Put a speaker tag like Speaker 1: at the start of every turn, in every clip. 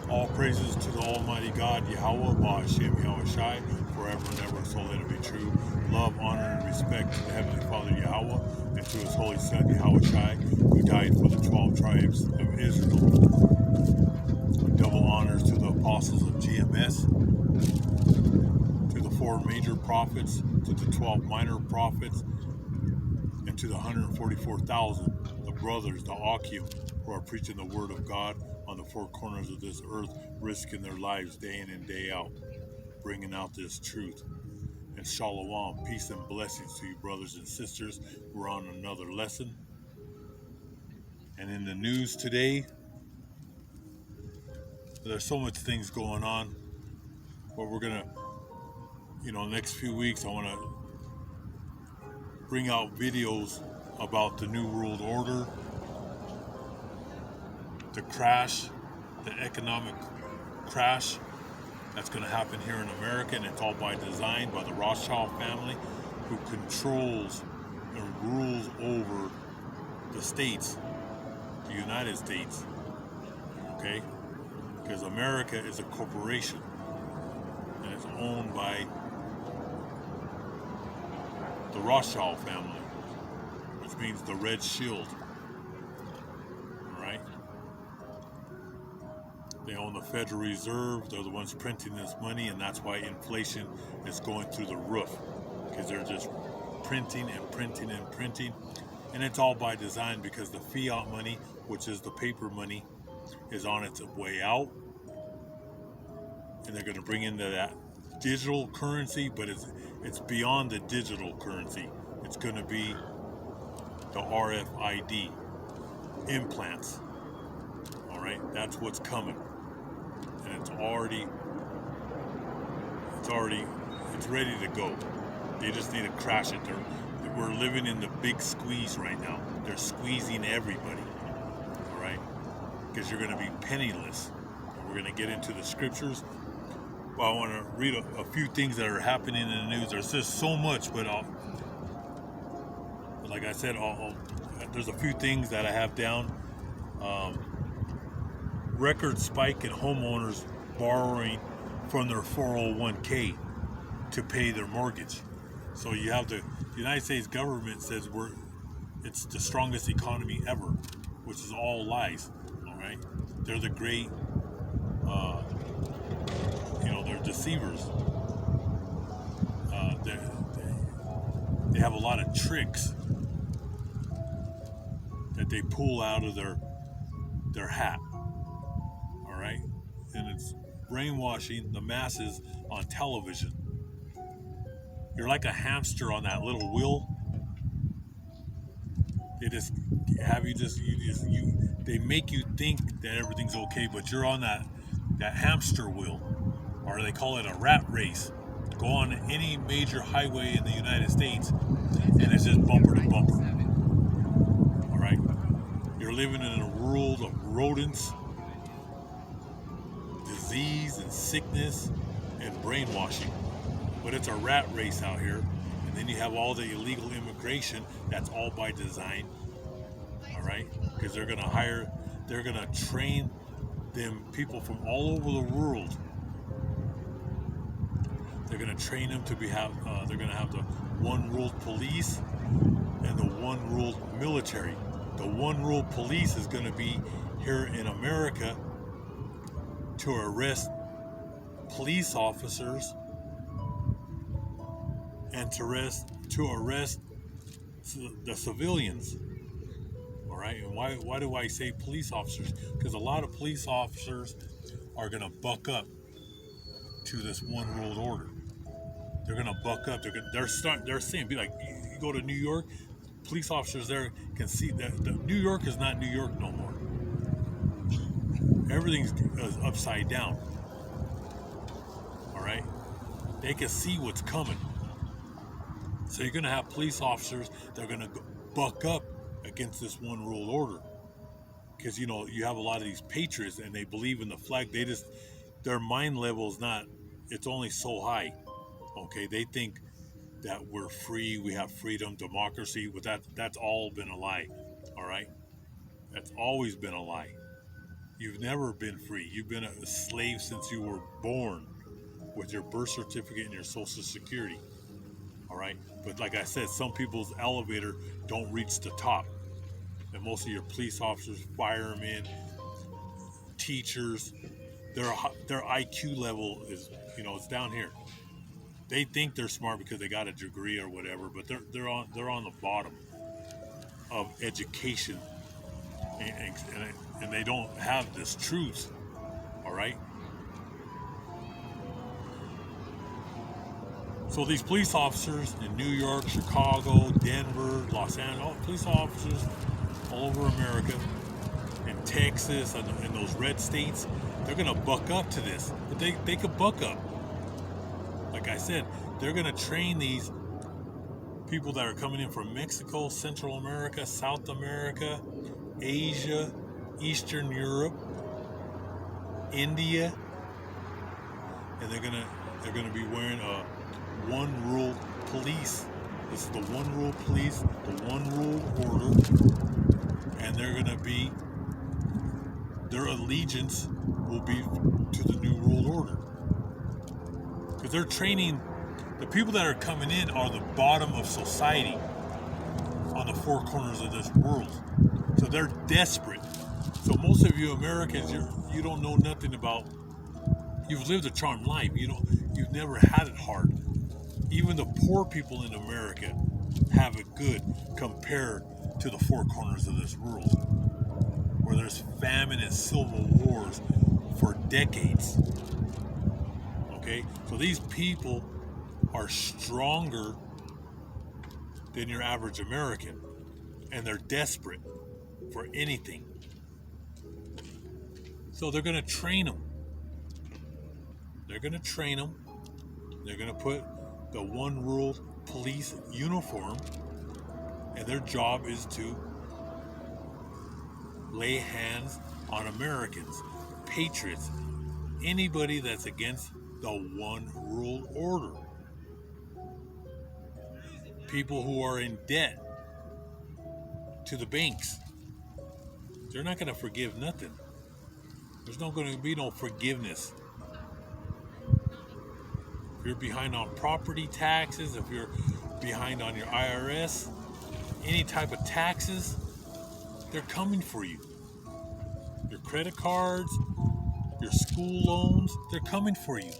Speaker 1: All praises to the Almighty God, Yahweh, Ba'ashem, Yahweh Shai, forever and ever, so let it be true. Love, honor, and respect to the Heavenly Father, Yahweh, and to His Holy Son, Yahweh Shai, who died for the 12 tribes of Israel. Double honors to the apostles of GMS, to the 4 major prophets, to the 12 minor prophets, and to the 144,000, the brothers, the Akim, who are preaching the word of God on the 4 corners of this earth, risking their lives day in and day out, bringing out this truth. And shalom, peace and blessings to you, brothers and sisters. We're on another lesson. And in the news today, there's so much things going on. But we're going to, next few weeks, I want to bring out videos about the New World Order, the crash, the economic crash that's going to happen here in America, and it's all by design by the Rothschild family, who controls and rules over the states, the United States, okay? Because America is a corporation, and it's owned by the Rothschild family, which means the Red Shield, all right? They own the Federal Reserve. They're the ones printing this money, and that's why inflation is going through the roof, because they're just printing and printing and printing. And it's all by design, because the fiat money, which is the paper money, is on its way out. And they're going to bring in that digital currency, but it's beyond the digital currency. It's going to be the RFID implants. All right, that's what's coming. And it's ready to go. They just need to crash it. We're living in the big squeeze right now. They're squeezing everybody, all right? Because you're going to be penniless. And we're going to get into the scriptures. Well, I want to read a few things that are happening in the news. There's just so much, but like I said, there's a few things that I have down. Record spike in homeowners borrowing from their 401k to pay their mortgage. So you have the United States government says it's the strongest economy ever, which is all lies. All right, they're the great, they're deceivers. They have a lot of tricks that they pull out of their hat. All right, and it's brainwashing the masses on television. You're like a hamster on that little wheel. They just have they make you think that everything's okay, but you're on that hamster wheel, or they call it a rat race. Go on any major highway in the United States, and it's just bumper to bumper. All right, you're living in a world of rodents, disease and sickness, and brainwashing. But it's a rat race out here. And then you have all the illegal immigration. That's all by design. All right? Because they're going to train them people from all over the world. They're going to train them to they're going to have the one world police and the one world military. The one world police is going to be here in America to arrest police officers and to arrest the civilians. All right, and why do I say police officers? Because a lot of police officers are going to buck up to this one world order. They're going to buck up. They're saying, be like, you go to New York, police officers there can see that New York is not New York no more. Everything's upside down. All right, they can see what's coming. So you're going to have police officers that are going to buck up against this one world order. Because, you have a lot of these patriots and they believe in the flag. Their mind level is not, it's only so high. Okay, they think that we're free, we have freedom, democracy. But that's all been a lie. All right? That's always been a lie. You've never been free. You've been a slave since you were born with your birth certificate and your social security. All right. But like I said, some people's elevator don't reach the top. And most of your police officers, firemen, teachers, their IQ level is, it's down here. They think they're smart because they got a degree or whatever, but they're on the bottom of education, and they don't have this truth. All right. So these police officers in New York, Chicago, Denver, Los Angeles, police officers all over America, in Texas, and in those red states, they're going to buck up to this. But they could buck up. Like I said, they're going to train these people that are coming in from Mexico, Central America, South America, Asia, Eastern Europe, India, and they're gonna be wearing a one rule police. This is the one rule police, the one rule order, and their allegiance will be to the new world order. Because they're training, the people that are coming in are the bottom of society on the four corners of this world. So they're desperate. So most of you Americans, you don't know nothing about, you've lived a charmed life. You've never had it hard. Even the poor people in America have it good compared to the four corners of this world, where there's famine and civil wars for decades. Okay, so these people are stronger than your average American, and they're desperate for anything. So they're going to train them. They're going to put the one rule police uniform, and their job is to lay hands on Americans, patriots, anybody that's against the one rule order. People who are in debt to the banks, they're not going to forgive nothing. There's not going to be no forgiveness. If you're behind on property taxes, if you're behind on your IRS, any type of taxes, they're coming for you. Your credit cards, your school loans, they're coming for you.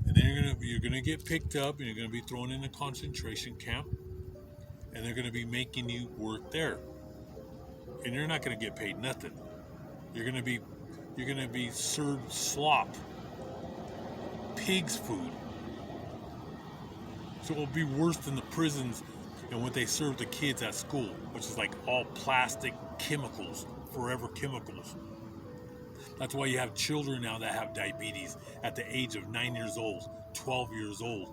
Speaker 1: And then you're gonna get picked up, and you're gonna be thrown in a concentration camp, and they're gonna be making you work there. And you're not gonna get paid nothing. You're gonna be served slop, pig's food. So it'll be worse than the prisons and what they serve the kids at school, which is like all plastic chemicals, forever chemicals. That's why you have children now that have diabetes at the age of 9 years old, 12 years old.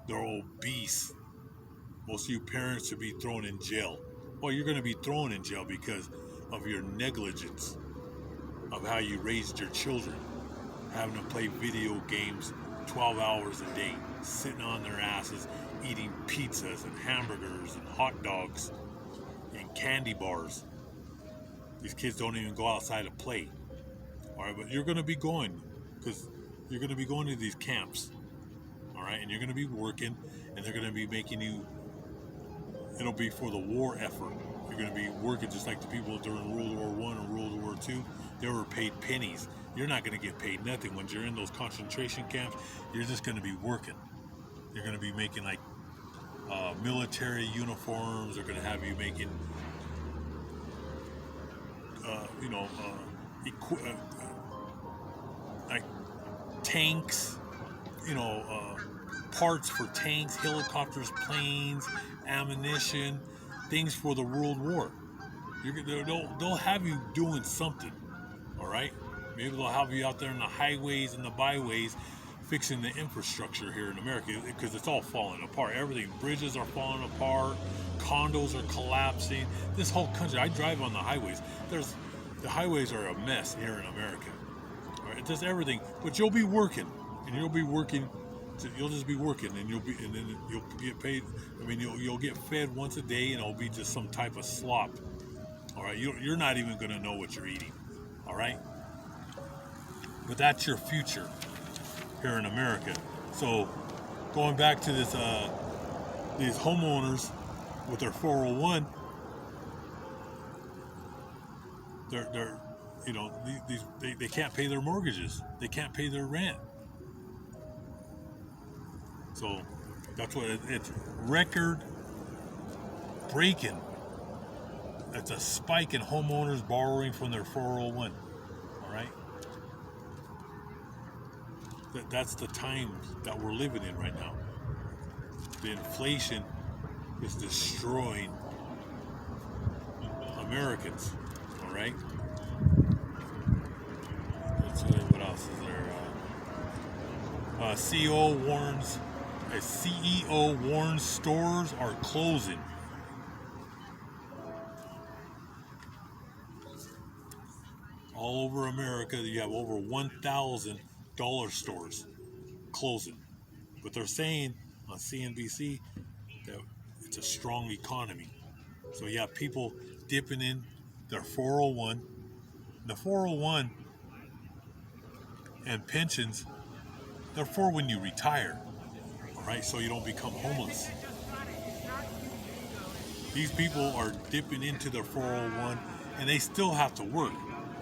Speaker 1: They're obese. Most of you parents should be thrown in jail. Well, you're going to be thrown in jail because of your negligence of how you raised your children, having to play video games 12 hours a day, sitting on their asses, eating pizzas and hamburgers and hot dogs and candy bars. These kids don't even go outside to play. All right, but you're going to be going, because you're going to be going to these camps. All right, and you're going to be working, and they're going to be making you, it'll be for the war effort. You're going to be working just like the people during World War I and World War II. They were paid pennies. You're not going to get paid nothing. When you're in those concentration camps, you're just going to be working. You're going to be making like military uniforms. They're going to have you making, like tanks, parts for tanks, helicopters, planes, ammunition, things for the World War. They'll have you doing something, all right? Maybe they'll have you out there in the highways and the byways fixing the infrastructure here in America, because it's all falling apart. Everything, bridges are falling apart, condos are collapsing. This whole country, I drive on the highways. The highways are a mess here in America. All right, just everything. But you'll be working, and you'll just be working, and then you'll get paid. I mean, you'll get fed once a day, and it'll be just some type of slop. All right, you're not even going to know what you're eating. All right, but that's your future here in America. So going back to this, these homeowners with their 401, they're you know, they can't pay their mortgages, they can't pay their rent. So that's what it's record breaking. It's a spike in homeowners borrowing from their 401. All right, that's the times that we're living in right now. The inflation is destroying Americans. All right. Let's see what else is there. CEO warns stores are closing. All over America, you have over 1,000 dollar stores closing. But they're saying on CNBC that it's a strong economy. So you have people dipping in their 401. The 401 and pensions, they're for when you retire. All right, so you don't become homeless. These people are dipping into their 401 and they still have to work.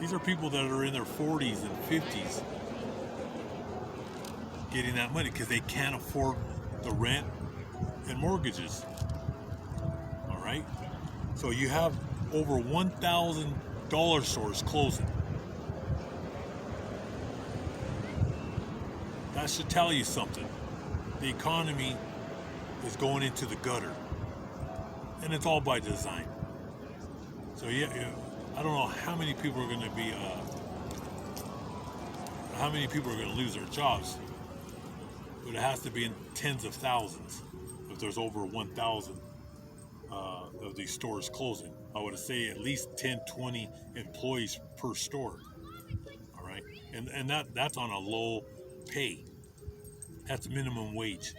Speaker 1: These are people that are in their 40s and 50s getting that money because they can't afford the rent and mortgages. All right? So you have over 1,000 dollar stores closing. That should tell you something. The economy is going into the gutter. And it's all by design. So yeah, I don't know how many people are going to be, how many people are going to lose their jobs, but it has to be in tens of thousands. If there's over 1,000 of these stores closing, I would say at least 10, 20 employees per store. All right, and that's on a low pay. That's minimum wage.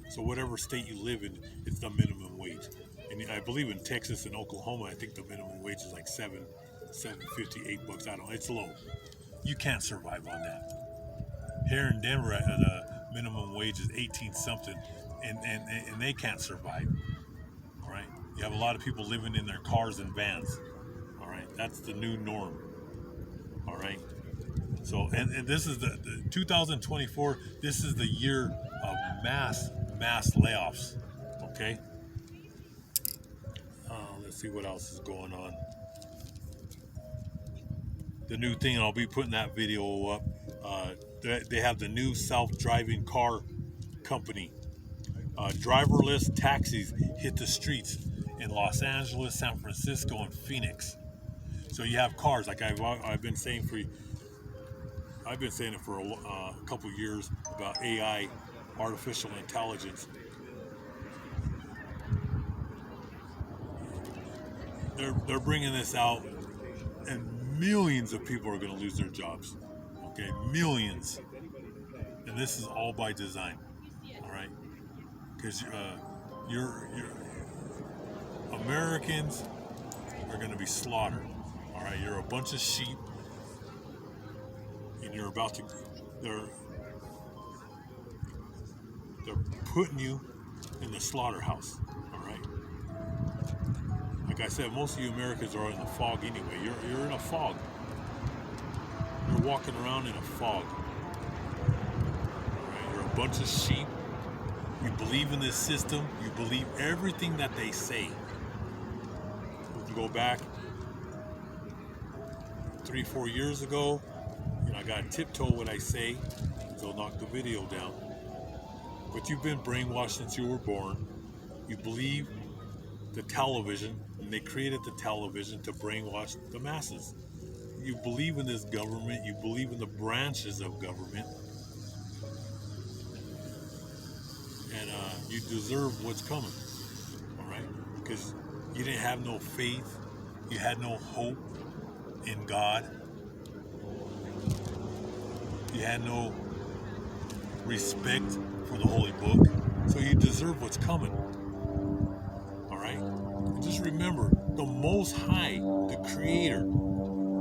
Speaker 1: So whatever state you live in, it's the minimum wage. And I believe in Texas and Oklahoma, I think the minimum wage is like $7.50, $8. I don't know. It's low. You can't survive on that. Here in Denver, the minimum wage is 18 something, and they can't survive. All right. You have a lot of people living in their cars and vans. All right. That's the new norm. All right. So, and this is the 2024. This is the year of mass layoffs. Okay. Let's see what else is going on. The new thing, and I'll be putting that video up. They have the new self-driving car company. Driverless taxis hit the streets in Los Angeles, San Francisco, and Phoenix. So you have cars, like I've been saying it for a couple years about AI, artificial intelligence. They're bringing this out, and millions of people are going to lose their jobs. Okay, millions, and this is all by design. All right, because you're Americans are going to be slaughtered. All right, you're a bunch of sheep, and you're about to. They're putting you in the slaughterhouse. All right. Like I said, most of you Americans are in the fog anyway. You're in a fog. You're walking around in a fog. Right? You're a bunch of sheep. You believe in this system. You believe everything that they say. We can go back 3-4 years ago. I got to tiptoe what I say, because they'll knock the video down. But you've been brainwashed since you were born. You believe the television, and they created the television to brainwash the masses. You believe in this government, you believe in the branches of government, and you deserve what's coming, all right? Because you didn't have no faith, you had no hope in God, you had no respect for the Holy Book, so you deserve what's coming. All right? And just remember, The Most High, the Creator,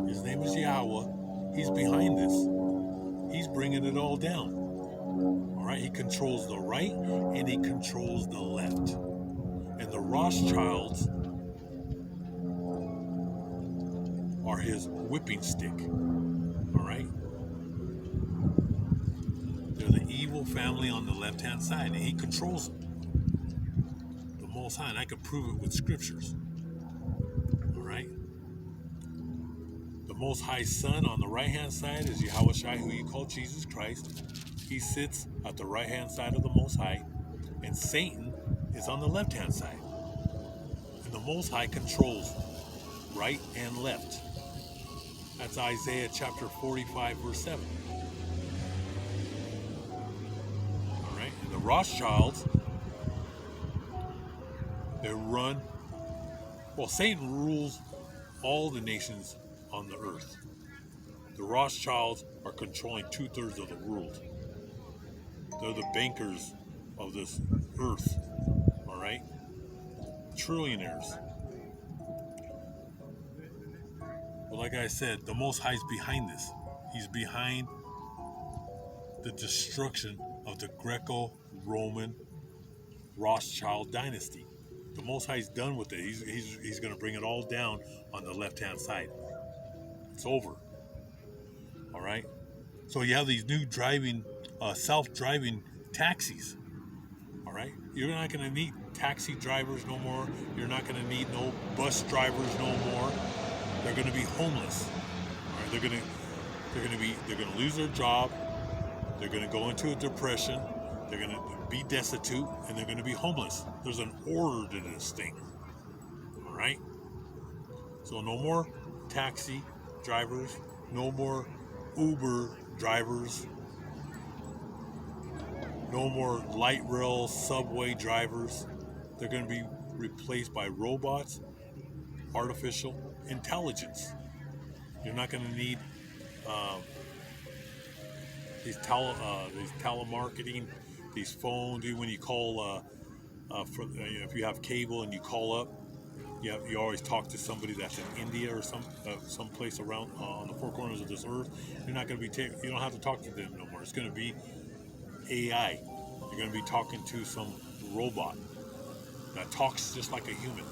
Speaker 1: his name is Yahweh, he's behind this. He's bringing it all down. All right, he controls the right and he controls the left. And the Rothschilds are his whipping stick. All right? They're the evil family on the left-hand side, and he controls them. The Most High, and I could prove it with scriptures. All right? The Most High's Son on the right-hand side is Yahweh Shai, who you call Jesus Christ. He sits at the right-hand side of the Most High, and Satan is on the left-hand side. And the Most High controls right and left. That's Isaiah chapter 45, verse 7. All right? And the Rothschilds, they run, well, Satan rules all the nations on the earth. The Rothschilds are controlling 2/3 of the world. They're the bankers of this earth, all right? Trillionaires. But like I said, the Most High is behind this. He's behind the destruction of the Greco-Roman Rothschild dynasty. The Most High is done with it. He's going to bring it all down on the left-hand side. It's over. All right? So you have these new self-driving taxis. All right? You're not going to need taxi drivers no more. You're not going to need no bus drivers no more. They're going to be homeless. All right? They're going to lose their job. They're going to go into a depression. They're going to be destitute, and they're going to be homeless. There's an order to this thing. All right? So no more taxi drivers, no more Uber drivers, no more light rail subway drivers. They're going to be replaced by robots, artificial intelligence. You're not going to need these telemarketing, these phones. When you call, if you have cable and you call up, you always talk to somebody that's in India or some place around on the four corners of this earth. You're not going to be you don't have to talk to them no more. It's going to be AI. You're going to be talking to some robot that talks just like a human.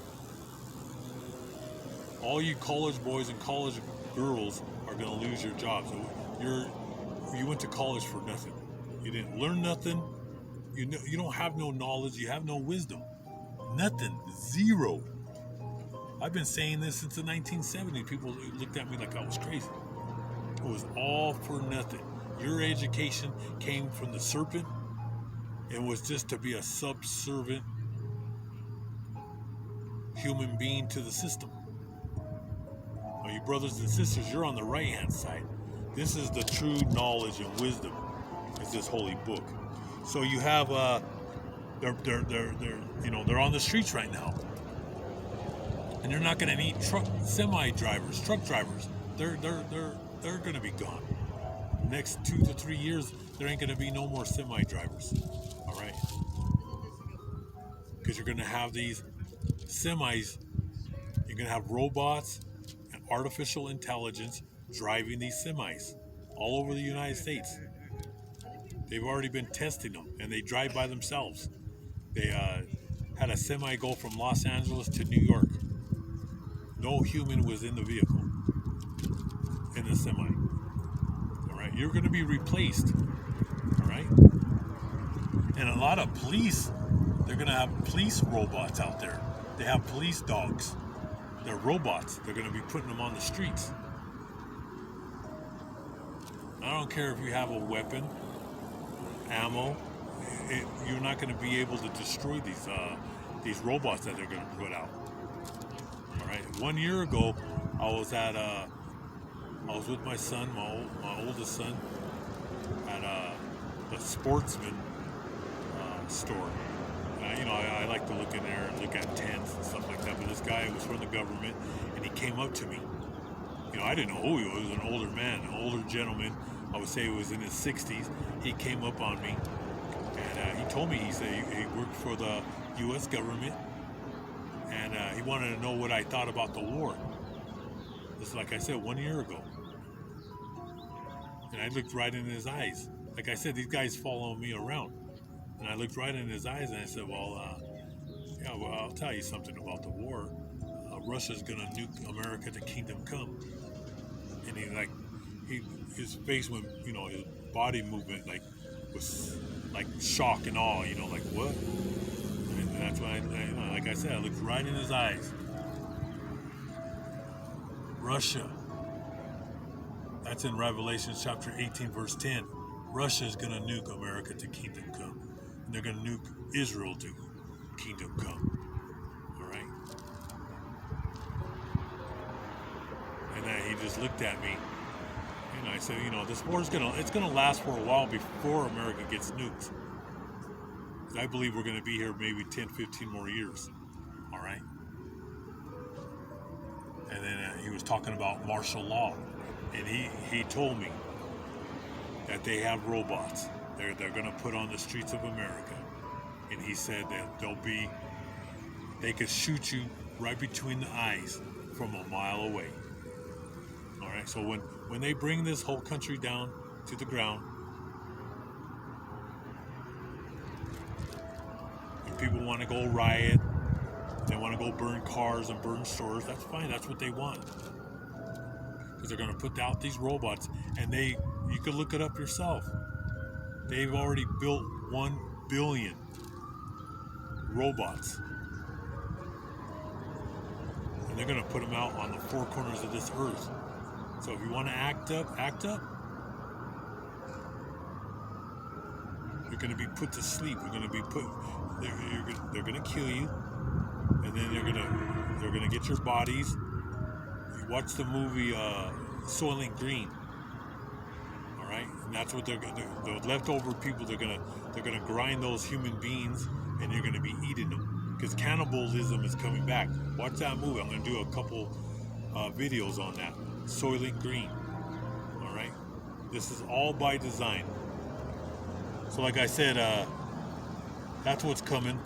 Speaker 1: All you college boys and college girls are going to lose your jobs. You went to college for nothing. You didn't learn nothing. You don't have no knowledge. You have no wisdom. Nothing. Zero. I've been saying this since the 1970s. People looked at me like I was crazy. It was all for nothing. Your education came from the serpent and was just to be a subservient human being to the system. Now, you brothers and sisters, you're on the right-hand side. This is the true knowledge and wisdom. It's this holy book. So you have they're on the streets right now. And they're not going to need truck drivers. They're going to be gone. Next 2 to 3 years, there ain't going to be no more semi drivers. All right, because you're going to have these semis. You're going to have robots and artificial intelligence driving these semis all over the United States. They've already been testing them, and they drive by themselves. They had a semi go from Los Angeles to New York. No human was in the vehicle, in the semi. All right, you're going to be replaced. All right, and a lot of police, they're going to have police robots out there. They have police dogs. They're robots. They're going to be putting them on the streets. I don't care if you have a weapon, ammo. You're not going to be able to destroy these robots that they're going to put out. All right. 1 year ago, I was with my son, my oldest son, at the Sportsman store. I like to look in there and look at tents and stuff like that. But this guy was from the government, and he came up to me. I didn't know who he was. He was an older man, an older gentleman. I would say he was in his 60s. He came up on me, and he told me, he said he worked for the U.S. government, and he wanted to know what I thought about the war. Just like I said 1 year ago. And I looked right in his eyes. Like I said, these guys follow me around. And I looked right in his eyes and I said, well, I'll tell you something about the war. Russia's gonna nuke America to kingdom come. And his face went, his body movement was like shock and awe, like what? And that's why, like I said, I looked right in his eyes. Russia. That's in Revelation chapter 18, verse 10. Russia is going to nuke America to kingdom come. And they're going to nuke Israel to kingdom come. All right? And then he just looked at me. And I said, this war is going to last for a while before America gets nuked. I believe we're going to be here maybe 10, 15 more years. All right? And then he was talking about martial law. And he told me that they have robots they're going to put on the streets of America. And he said that they could shoot you right between the eyes from a mile away. All right, so when they bring this whole country down to the ground, and people want to go riot, they want to go burn cars and burn stores, that's fine, that's what they want. Because they're going to put out these robots, and you can look it up yourself. They've already built 1 billion robots. And they're going to put them out on the 4 corners of this earth. So if you want to act up. You're going to be put to sleep. You're going to be they're going to kill you, and then they're going to get your bodies. You watch the movie Soylent Green. All right, and that's what they're going to do. The leftover people, they're going to grind those human beings, and you're going to be eating them, because cannibalism is coming back. Watch that movie. I'm going to do a couple videos on that. Soylent Green. All right, this is all by design. So like I said, that's what's coming.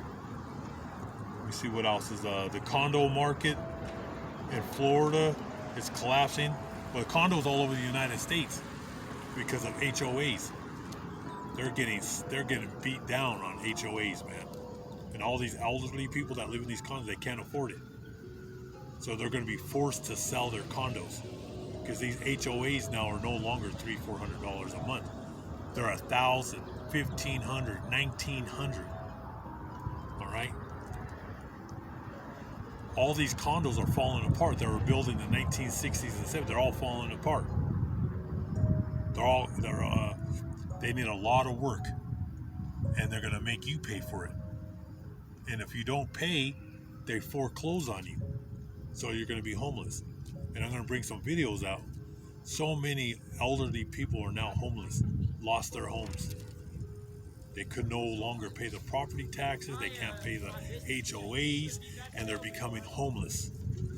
Speaker 1: Let me see what else is the condo market in Florida is collapsing. Well, condos all over the United States because of HOAs. They're getting beat down on HOAs, man. And all these elderly people that live in these condos, they can't afford it. So they're going to be forced to sell their condos, because these HOAs now are no longer $300-400 a month. They're $1,000, $1,500, $1,900. All right. All these condos are falling apart. They were built in the 1960s and 70s. They're all falling apart. They need a lot of work, and they're going to make you pay for it. And if you don't pay, they foreclose on you. So you're going to be homeless. And I'm going to bring some videos out. So many elderly people are now homeless, lost their homes. They could no longer pay the property taxes. They can't pay the HOAs, and they're becoming homeless.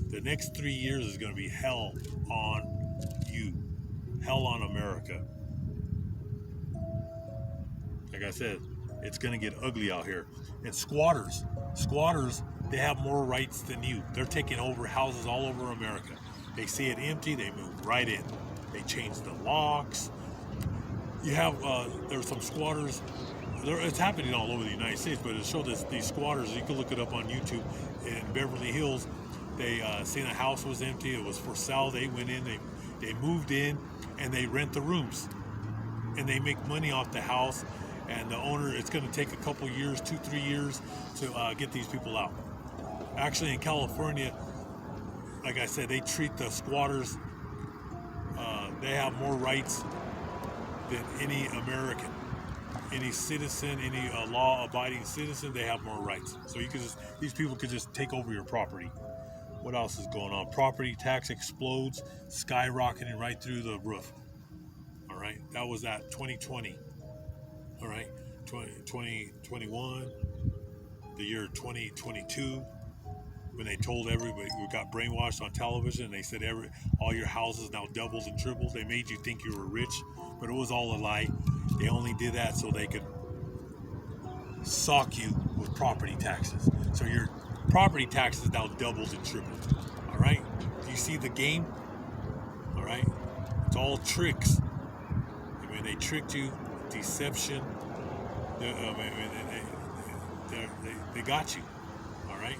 Speaker 1: The next 3 years is going to be hell on you, hell on America. Like I said, it's going to get ugly out here. And squatters, they have more rights than you. They're taking over houses all over America. They see it empty, they move right in. They change the locks. You have, there's some squatters. It's happening all over the United States, but it showed these squatters. You can look it up on YouTube. In Beverly Hills, they seen a house was empty. It was for sale. They went in. They moved in, and they rent the rooms, and they make money off the house. And the owner, it's going to take a couple years, 2-3 years, to get these people out. Actually, in California, like I said, they treat the squatters. They have more rights than any American. Any citizen, any law-abiding citizen, they have more rights. So these people could just take over your property. What else is going on? Property tax explodes, skyrocketing right through the roof. All right, that was at 2020. All right, 2021, the year 2022, when they told everybody, we got brainwashed on television, and they said all your houses now doubled and tripled. They made you think you were rich, but it was all a lie. They only did that so they could sock you with property taxes. So property taxes now doubled and tripled. All right, do you see the game? All right, it's all tricks. I mean, they tricked you, deception. They got you. All right.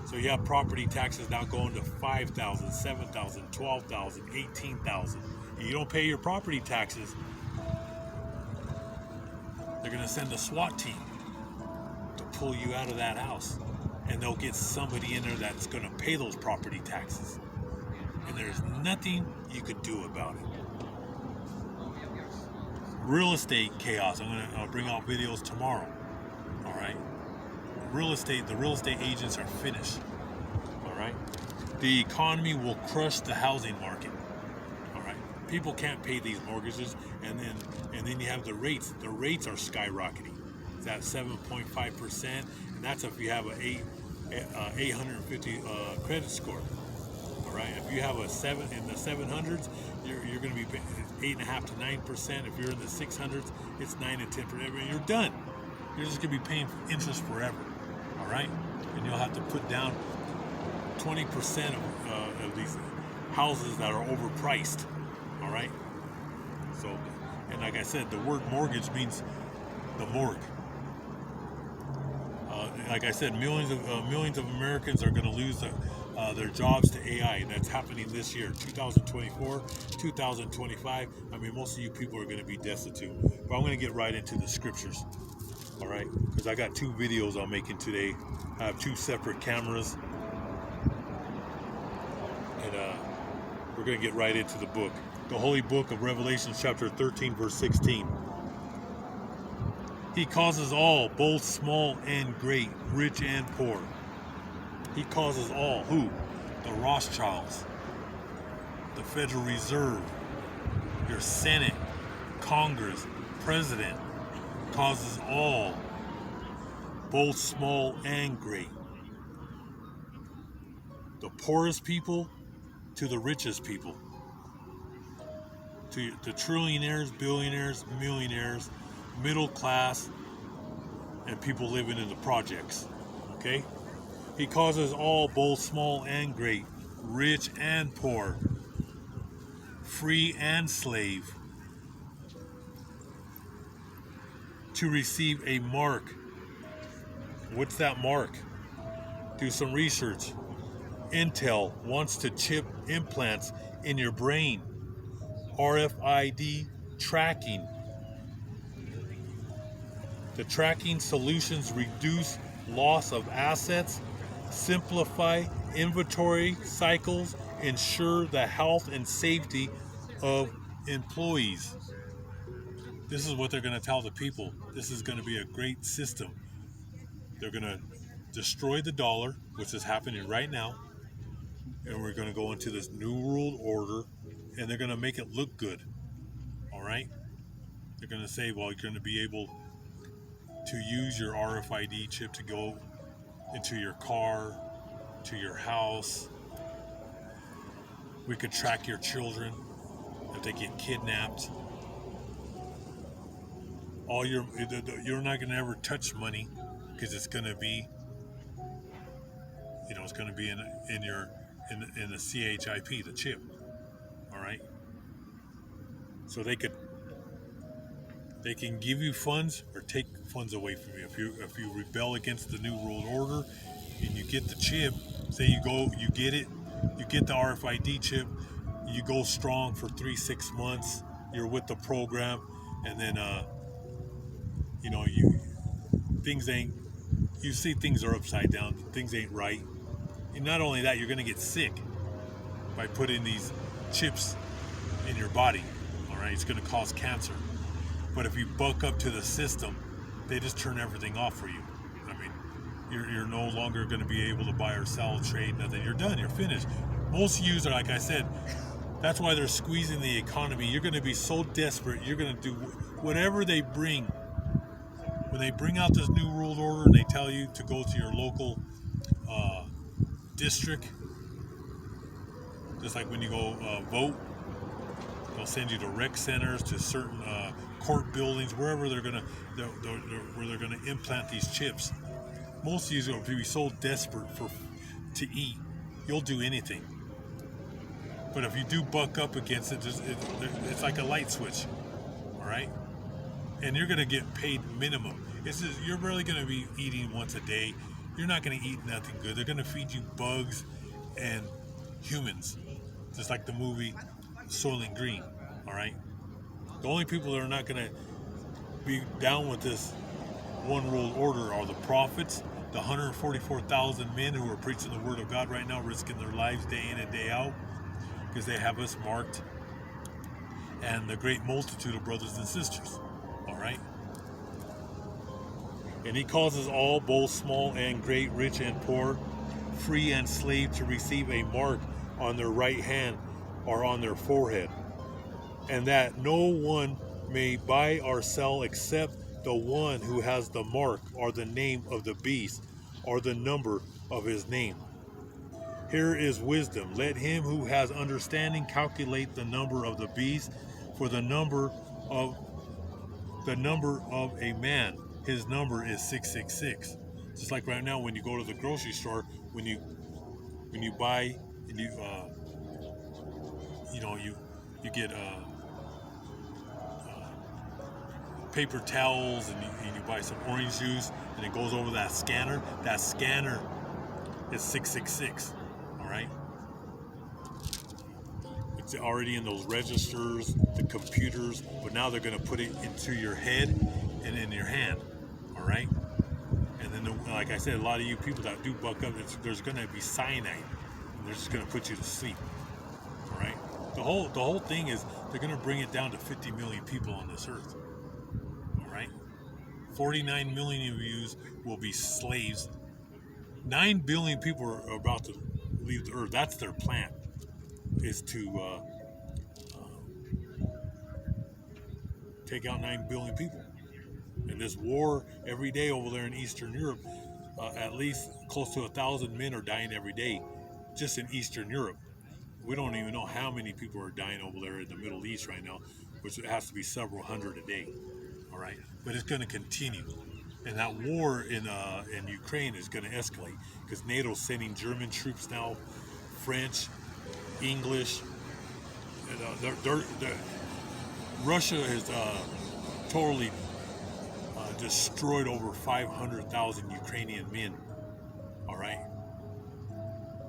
Speaker 1: So you have property taxes now going to $5,000, $7,000, $12,000, $18,000. You don't pay your property taxes, they're going to send a SWAT team to pull you out of that house, and they'll get somebody in there that's going to pay those property taxes, and there's nothing you could do about it. Real estate chaos. I'll bring out videos tomorrow. All right. The real estate agents are finished. All right. The economy will crush the housing market. All right. People can't pay these mortgages, and then you have the rates. The rates are skyrocketing. It's at 7.5%, and that's if you have an 850 credit score. All right. If you have a 7 in the 700s, you're going to be 8.5 to 9%. If you're in the 600s, it's 9 to 10%. You're done. You're just going to be paying interest forever. All right, and you'll have to put down 20% of these houses that are overpriced. All right. So, and like I said, the word mortgage means the morgue. Like I said, millions of Americans are going to lose their jobs to AI. That's happening this year, 2024, 2025. I mean, most of you people are going to be destitute. But I'm going to get right into the scriptures, all right? Because I got 2 videos I'm making today. I have 2 separate cameras. And we're going to get right into the book. The Holy Book of Revelation, chapter 13, verse 16. He causes all, both small and great, rich and poor. He causes all. Who? The Rothschilds, the Federal Reserve, your Senate, Congress, President. Causes all, both small and great. The poorest people to the richest people. To the trillionaires, billionaires, millionaires, middle class, and people living in the projects. Okay? He causes all, both small and great, rich and poor, free and slave, to receive a mark. What's that mark? Do some research. Intel wants to chip implants in your brain. RFID tracking. The tracking solutions reduce loss of assets, simplify inventory cycles, ensure the health and safety of employees. This is what they're going to tell the people. This is going to be a great system. They're going to destroy the dollar, which is happening right now, and we're going to go into this new world order, and they're going to make it look good. All right? They're going to say, well, you're going to be able to use your RFID chip to go into your car, to your house. We could track your children if they get kidnapped. You're not going to ever touch money because it's going to be, it's going to be in the CHIP, the chip. All right. So they can give you funds or take funds away from you. If you rebel against the New World Order and you get the chip, say you get the RFID chip, you go strong for 3-6 months, you're with the program, and then you see things are upside down, things ain't right. And not only that, you're gonna get sick by putting these chips in your body. All right, it's gonna cause cancer. But if you buck up to the system, they just turn everything off for you. I mean, you're no longer going to be able to buy or sell, trade, nothing. You're done. You're finished. Most of you are, like I said, that's why they're squeezing the economy. You're going to be so desperate. You're going to do whatever they bring. When they bring out this new world order and they tell you to go to your local district, just like when you go vote, they'll send you to rec centers, to certain court buildings, wherever they're gonna implant these chips. Most of you will be so desperate to eat, you'll do anything. But if you do buck up against it, it's like a light switch, all right? And you're gonna get paid minimum. You're really gonna be eating once a day. You're not gonna eat nothing good. They're gonna feed you bugs and humans, just like the movie Soylent Green, all right? The only people that are not gonna be down with this one world order are the prophets, the 144,000 men who are preaching the word of God right now, risking their lives day in and day out because they have us marked, and the great multitude of brothers and sisters, all right? And he causes all, both small and great, rich and poor, free and slave, to receive a mark on their right hand or on their forehead, and that no one may buy or sell except the one who has the mark or the name of the beast or the number of his name. Here is wisdom. Let him who has understanding calculate the number of the beast, for the number of a man, his number is 666. Just like right now, when you go to the grocery store, when you buy and you get paper towels, and you buy some orange juice, and it goes over that scanner. That scanner is 666. All right. It's already in those registers, the computers, but now they're going to put it into your head and in your hand. All right. And then, like I said, a lot of you people that do buck up, there's going to be cyanide, and they're just going to put you to sleep. All right. The whole thing is they're going to bring it down to 50 million people on this earth. All right. 49 million of you will be slaves. 9 billion people are about to leave the earth. That's their plan, is to take out 9 billion people. And this war every day over there in Eastern Europe, at least close to 1,000 men are dying every day just in Eastern Europe. We don't even know how many people are dying over there in the Middle East right now, which has to be several hundred a day. All right, but it's going to continue, and that war in Ukraine is going to escalate because NATO's sending German troops now, French, English. Russia has totally destroyed over 500,000 Ukrainian men. All right.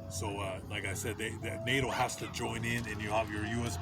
Speaker 1: So, like I said, NATO has to join in, and you have your U.S.